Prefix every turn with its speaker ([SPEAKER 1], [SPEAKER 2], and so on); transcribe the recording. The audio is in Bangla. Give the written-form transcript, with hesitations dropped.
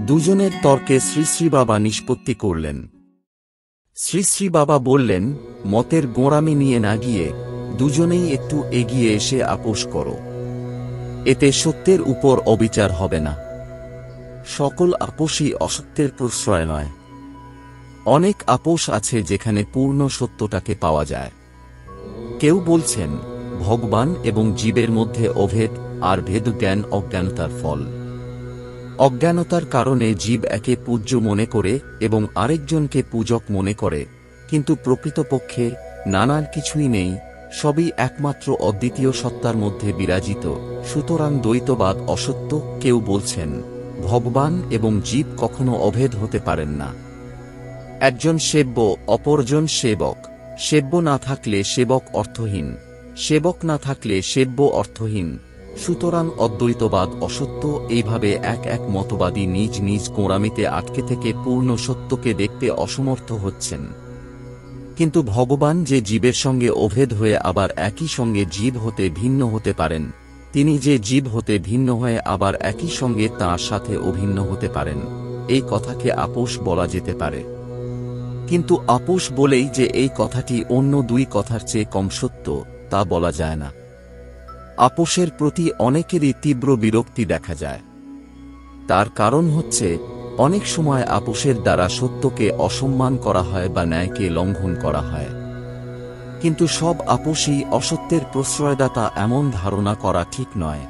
[SPEAKER 1] দুজনের তর্কে শ্রী শ্রী বাবা নিষ্পত্তি করলেন। শ্রী শ্রী বাবা বললেন, মতের গোঁড়ামি নিয়ে না গিয়ে দুজনেই একটু এগিয়ে এসে আপোষ করো। এতে সত্যের উপর অবিচার হবে না। সকল আপোষই অসত্যের প্রশ্রয় নয়। অনেক আপোষ আছে যেখানে পূর্ণ সত্যটাকে পাওয়া যায়। কেউ বলছেন ভগবান এবং জীবের মধ্যে অভেদ, আর ভেদজ্ঞান অজ্ঞানতার ফল। অজ্ঞানতার কারণে জীব একে পূজ্য মনে করে এবং আরেকজনকে পূজক মনে করে, কিন্তু প্রকৃতপক্ষে নানার কিছুই নেই, সবই একমাত্র অদ্বিতীয় সত্তার মধ্যে বিরাজিত। সুতরাং দ্বৈতবাদ অসত্য। কেউ বলছেন ভগবান এবং জীব কখনো অভেদ হতে পারেন না। একজন সেব্য, অপরজন সেবক। সেব্য না থাকলে সেবক অর্থহীন, সেবক না থাকলে সেব্য অর্থহীন। সুতরাং অদ্বৈতবাদ অসত্য। এইভাবে এক এক মতবাদী নিজ নিজ গোঁড়ামিতে আটকে থেকে পূর্ণ সত্যকে দেখতে অসমর্থ হচ্ছেন। কিন্তু ভগবান যে জীবের সঙ্গে অভেদ হয়ে আবার একই সঙ্গে জীব হতে ভিন্ন হতে পারেন, তিনি যে জীব হতে ভিন্ন হয়ে আবার একই সঙ্গে তাঁর সাথে অভিন্ন হতে পারেন, এই কথাকে আপোষ বলা যেতে পারে। কিন্তু আপোষ বলেই যে এই কথাটি অন্য দুই কথার চেয়ে কম সত্য, তা বলা যায় না। আপোষের প্রতি অনেকেরই তীব্র বিরক্তি দেখা যায়। তার কারণ হচ্ছে, অনেক সময় আপোষের দ্বারা সত্যকে অসম্মান করা হয় বা ন্যায়কে লঙ্ঘন করা হয়। কিন্তু সব আপোষই অসত্যের প্রশ্রয়দাতা এমন ধারণা করা ঠিক নয়।